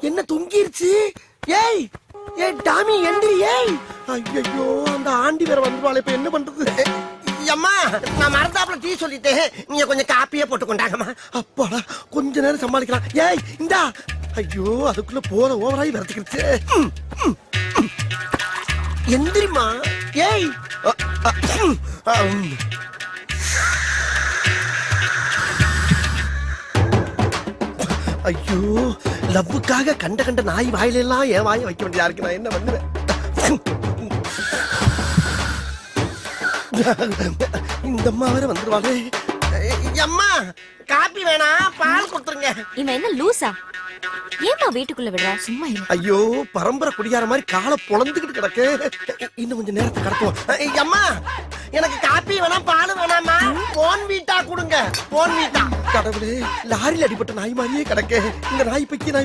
என்ன தொங்கிருச்சு? ஏய் ஏய் டாமி எந்திரி. ஏய் ஐயோ அந்த ஆண்டி வேற வந்துருவாளே, இப்ப என்ன பண்றது? அம்மா நான் மறந்தாப்புல டீ சொல்லிட்டேன், நீங்க கொஞ்சம் காப்பியே போட்டு கொண்டாங்கம்மா. அப்பாடா கொஞ்ச நேரம் சமாளிக்கலாம். ஏய் இந்தா. ஐயோ அதுக்குள்ள போற ஓவராய் வரதுக்கிடுச்சு. எந்திரிமா. ஏய் ஐயோ லவ்வுக்காக கண்ட கண்ட நாய் வாயில எல்லாம் என் வாயை வைக்க வேண்டியதா இருக்கு. நான் என்ன பண்ணுவேன்? இந்த அம்மா வேற வந்துருவாங்க. அம்மா காப்பி வேணா, பால் கொடுத்துருங்க. இவன் என்ன லூசா? ஏமா வீட்டுக்குள்ள விடுற? சும்மா இரு. ஐயோ பரம்பரை குடியார மாதிரி காலை பொழந்துகிட்டு கிடக்கு. இன்னும் கொஞ்சம் நேரத்தை கடத்துவோம். அம்மா எனக்கு காப்பி வேணா, பால் வேணாமா? போன் வீட்டா கொடுங்க. போன் வீட்டா. கடவுளே லாரியில் அடிபட்ட நாய் மாதிரியே கிடக்கு. இந்த நாய் பக்கி நாய்